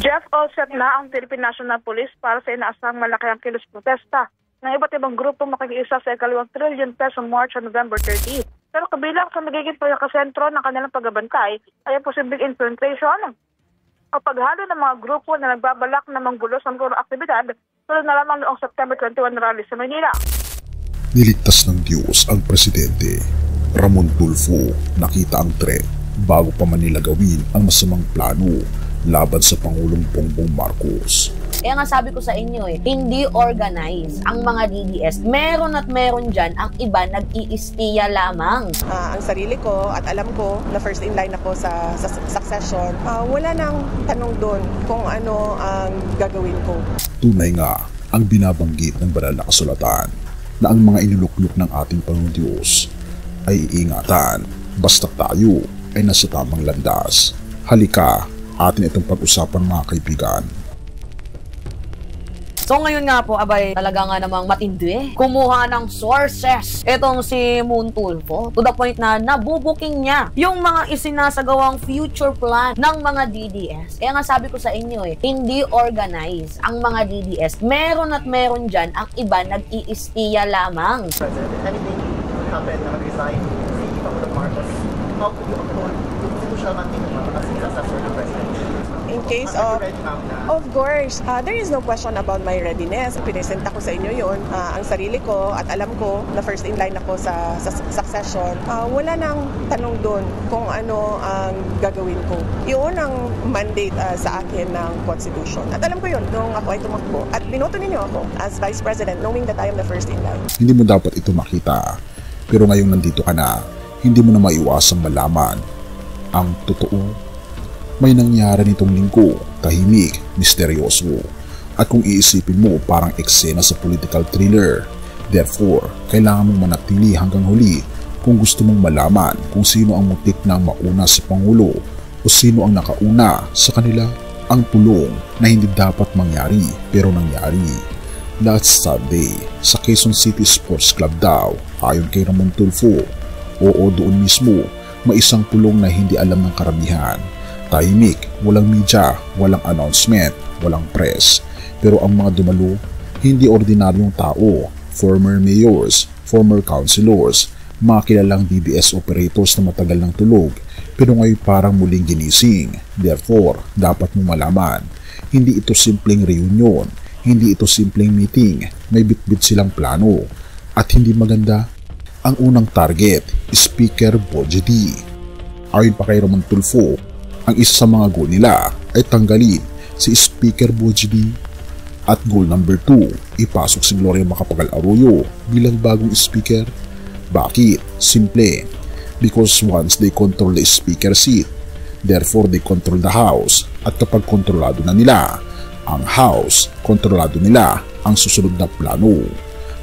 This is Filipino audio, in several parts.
Jeff, all set na ang Philippine National Police para sa inaasahang malaki ang kilos protesta ng iba't ibang grupo makikiisa sa ika-2 trillion peso March on November 30. Pero kabilang sa magiging pagkakasentro ng kanilang pagbabantay ay ang posibleng infiltration o paghalo ng mga grupo na nagbabalak na manggulo sa mga aktibidad tulad na lamang noong September 21 rally sa Maynila. Niligtas ng Diyos ang Presidente. Ramon Tulfo nakita ang threat bago pa Manila gawin ang masamang plano laban sa Pangulong Bongbong Marcos. Kaya nga sabi ko sa inyo hindi organized ang mga DDS. Meron at meron dyan, ang iba nag-iistiya lamang. Ang sarili ko at alam ko na first in line ako sa succession, wala nang tanong doon kung ano ang gagawin ko. Tunay nga ang binabanggit ng banal na kasulatan na ang mga inuluklok ng ating Panginoong Diyos ay iingatan basta tayo ay nasa tamang landas. Halika, atin itong pag-usapan mga kaibigan. So ngayon nga po, abay, talaga nga namang matindi. Kumuha ng sources itong si Moon Tulfo to the point na nabubuking niya yung mga isinasagawang future plan ng mga DDS. Kaya nga sabi ko sa inyo hindi organized ang mga DDS. Meron at meron dyan, ang iba nag-iistiya lamang. President, anything will happen na mag-resign si Pangulong Marcos, how could you uphold kung siya mantinong as successor ng President? In case of course, there is no question about my readiness. Pinesenta ko sa inyo yun. Ang sarili ko at alam ko na first in line ako sa succession. Wala nang tanong doon kung ano ang gagawin ko. Yun ang mandate sa akin ng Constitution. At alam ko yun nung ako ay tumakbo. At binoto ninyo ako as Vice President knowing that I am the first in line. Hindi mo dapat ito makita. Pero ngayong nandito ka na, hindi mo na maiwasang malaman ang totoo. May nangyari nitong linggo, tahimik, misteryoso. At kung iisipin mo, parang eksena sa political thriller. Therefore, kailangan mong manatili hanggang huli kung gusto mong malaman kung sino ang mutik na mauna sa Pangulo o sino ang nakauna sa kanila. Ang pulong na hindi dapat mangyari pero nangyari. Last Sunday, sa Quezon City Sports Club daw, ayon kay Ramon Tulfo. Oo, doon mismo, may isang pulong na hindi alam ng karamihan. Tahimik, walang media, walang announcement, walang press. Pero ang mga dumalo, hindi ordinaryong tao, former mayors, former councilors, mga kilalang DDS operators na matagal ng tulog, pero ngayon parang muling ginising. Therefore, dapat mong malaman, hindi ito simpleng reunion, hindi ito simpleng meeting, may bitbit silang plano. At hindi maganda, ang unang target, Speaker Bogie D. Ayon pa kay Ramon Tulfo, ang isa sa mga goal nila ay tanggalin si Speaker Bogie D. At goal number 2, ipasok si Gloria Macapagal Arroyo bilang bagong speaker. Bakit? Simple. Because once they control the speaker seat, therefore they control the house. At kapag kontrolado na nila ang house, kontrolado nila ang susunod na plano.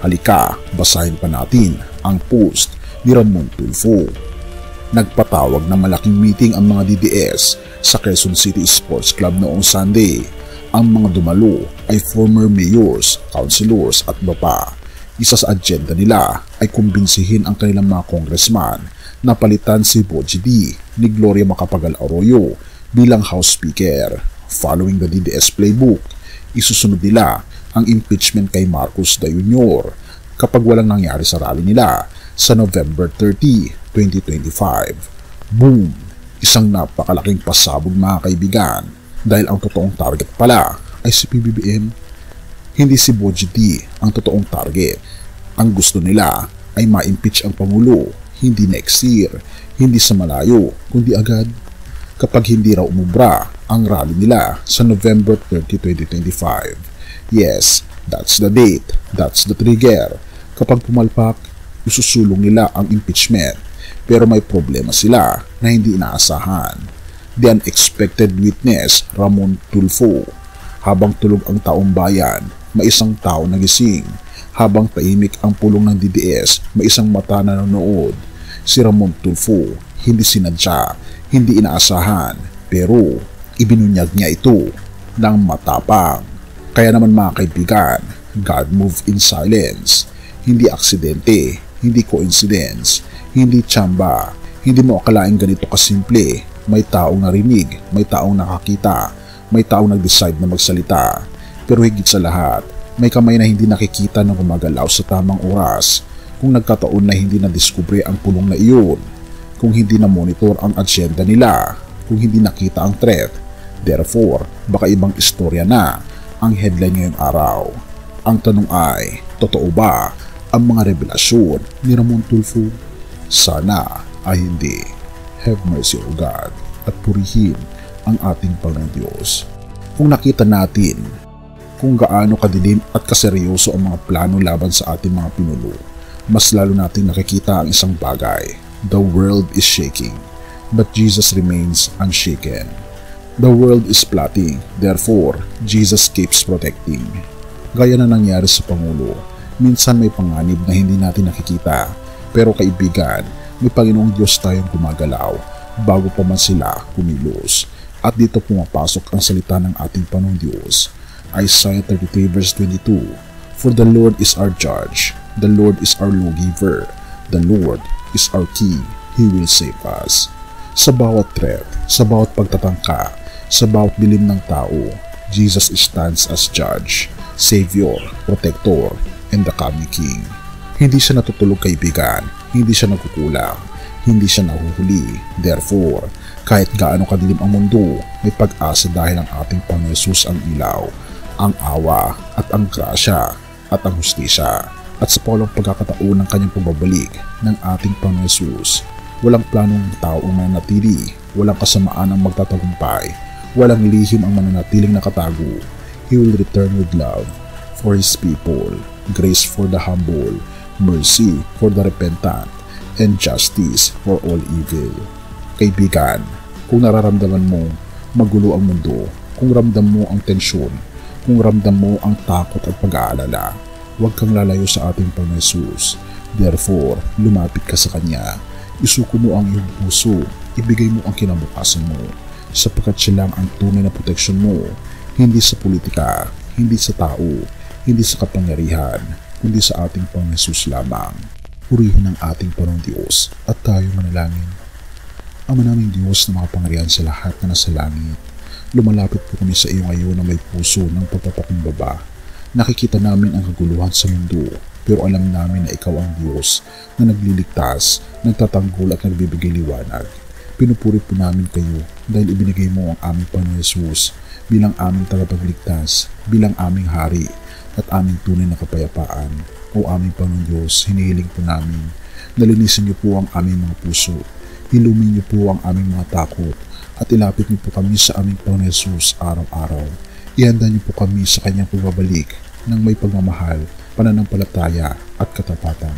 Halika, basahin pa natin ang post ni Ramon Tulfo. Nagpatawag ng malaking meeting ang mga DDS sa Quezon City Sports Club noong Sunday. Ang mga dumalo ay former mayors, councilors at iba pa. Isa sa agenda nila ay kumbinsihin ang kanilang mga congressman na palitan si Bogie D ni Gloria Macapagal Arroyo bilang House Speaker. Following the DDS playbook, isusunod nila ang impeachment kay Marcos Jr. kapag walang nangyari sa rally nila sa November 30, 2025. Boom! Isang napakalaking pasabog mga kaibigan dahil ang totoong target pala ay si PBBM. Hindi si Bogie D ang totoong target. Ang gusto nila ay ma-impeach ang Pangulo, hindi next year, hindi sa malayo, kundi agad. Kapag hindi raw umubra ang rally nila sa November 30, 2025. Yes, that's the date, that's the trigger. Kapag pumalpak, isusulong nila ang impeachment. Pero may problema sila na hindi inaasahan. The unexpected witness, Ramon Tulfo. Habang tulog ang taong bayan, may isang tao nagising. Habang tahimik ang pulong ng DDS, may isang mata na nanonood. Si Ramon Tulfo, hindi sinadya, hindi inaasahan, pero ibinunyag niya ito ng matapang. Kaya naman mga kaibigan, God moved in silence. Hindi aksidente, hindi coincidence, hindi tsamba, hindi mo akalaing ganito kasimple. May taong narinig, may taong nakakita, may taong nag-decide na magsalita. Pero higit sa lahat, may kamay na hindi nakikita na gumagalaw sa tamang oras. Kung nagkataon na hindi na-discover ang pulong na iyon, kung hindi na-monitor ang agenda nila, kung hindi nakita ang threat. Therefore, baka ibang istorya na ang headline ngayong araw. Ang tanong ay, totoo ba ang mga revelasyon ni Ramon Tulfo? Sana ay hindi. Have mercy, O God, at purihin ang ating Panginoong Diyos. Kung nakita natin kung gaano kadilim at kaseryoso ang mga plano laban sa ating mga pinuno, mas lalo nating nakikita ang isang bagay. The world is shaking, but Jesus remains unshaken. The world is plotting, therefore, Jesus keeps protecting. Gaya na nangyari sa Pangulo, minsan may panganib na hindi natin nakikita, pero kaibigan, may Panginoong Diyos tayong gumagalaw bago pa man sila kumilos. At dito pumapasok ang salita ng ating Panginoong Diyos. Isaiah 33 verse 22, For the Lord is our judge, the Lord is our lawgiver, the Lord is our king, He will save us. Sa bawat threat, sa bawat pagtatangka, sa bawat dilim ng tao, Jesus stands as judge, savior, protector, and the coming king. Hindi siya natutulog, kaibigan, hindi siya nagkukulang, hindi siya nahuhuli. Therefore, kahit gaano kadilim ang mundo, may pag-asa dahil ang ating Panginoon Hesus ang ilaw, ang awa at ang grasya at ang hustisya. At sa paulang pagkakataon ng kanyang pagbabalik ng ating Panginoon Hesus, walang planong tao ang mananatili, walang kasamaan ang magtatagumpay, walang lihim ang mananatiling nakatago. He will return with love for His people, grace for the humble, mercy for the repentant, and justice for all evil. Kaibigan, kung nararamdaman mo magulo ang mundo, kung ramdam mo ang tensyon, kung ramdam mo ang takot at pag-aalala, huwag kang lalayo sa ating Panginoon Hesus. Therefore, lumapit ka sa Kanya, isuko mo ang iyong puso, ibigay mo ang kinabukasan mo, sapagkat siya lang ang tunay na proteksyon mo, hindi sa politika, hindi sa tao, hindi sa kapangyarihan, kundi sa ating Panginoon Hesus lamang. Purihin ang ating Panginoong Diyos at tayo manalangin. Ama naming Diyos na makapangyarihan sa lahat na nasa langit, lumalapit po kami sa iyo ngayon na may puso ng pagpapakumbaba. Nakikita namin ang kaguluhan sa mundo, pero alam namin na ikaw ang Diyos na nagliligtas, nagtatanggol at nagbibigay liwanag. Pinupuri po namin kayo dahil ibinigay mo ang aming Panginoon Hesus bilang aming tagapagligtas, bilang aming hari at aming tunay na kapayapaan. O aming Panginoon Diyos, hinihiling po namin, nalinisin niyo po ang aming mga puso, hilumin niyo po ang aming mga takot, at ilapit niyo po kami sa aming Panginoon Hesus araw-araw. Ihanda niyo po kami sa kanyang pagbabalik ng may pagmamahal, pananampalataya at katapatan.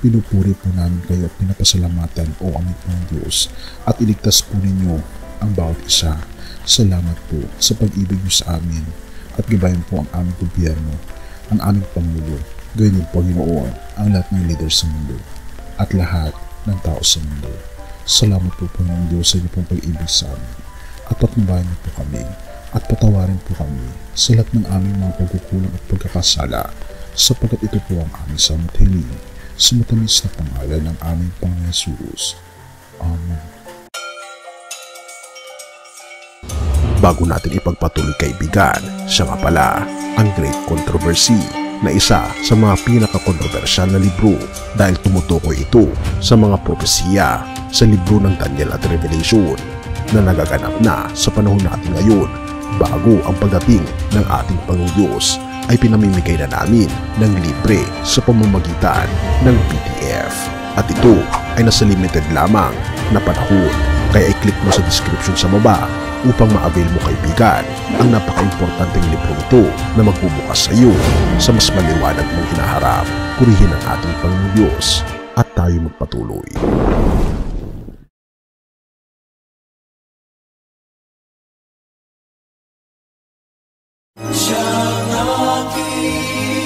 Pinupuri po namin kayo at pinapasalamatan, O aming Panginoon Diyos, at iligtas po ninyo ang bawat isa. Salamat po sa pag-ibig niyo sa amin at gabayan po ang aming gobyerno, ang aming Pangulo, gayon din Panginoon ang lahat ng leaders sa mundo at lahat ng tao sa mundo. Salamat po Panginoon Diyos sa inyo pong pag-ibig sa amin at patnubayan niyo po kami at patawarin po kami sa lahat ng aming mga pagkukulang at pagkakasala, sapagkat ito po ang aming samot hiling sa matamis na pangalan ng aming Panginoon Hesus. Amen. Bago natin ipagpatuloy, kaibigan, siya nga pala ang Great Controversy, na isa sa mga pinaka-kontrobersyal na libro dahil tumutukoy ito sa mga propesiya sa libro ng Daniel at Revelation na nagaganap na sa panahon natin ngayon. Bago ang pagdating ng ating Panginoong Diyos ay pinamimigay na namin ng libre sa pamamagitan ng PDF. At ito ay nasa limited lamang na panahon, kaya i-click mo sa description sa baba upang ma-avail mo, kaibigan, ang napaka-importanteng libro ito na magbubukas sa iyo sa mas maliwanag mong hinaharap. Purihin ang ating Panginoong Diyos at tayo magpatuloy. Siyang aking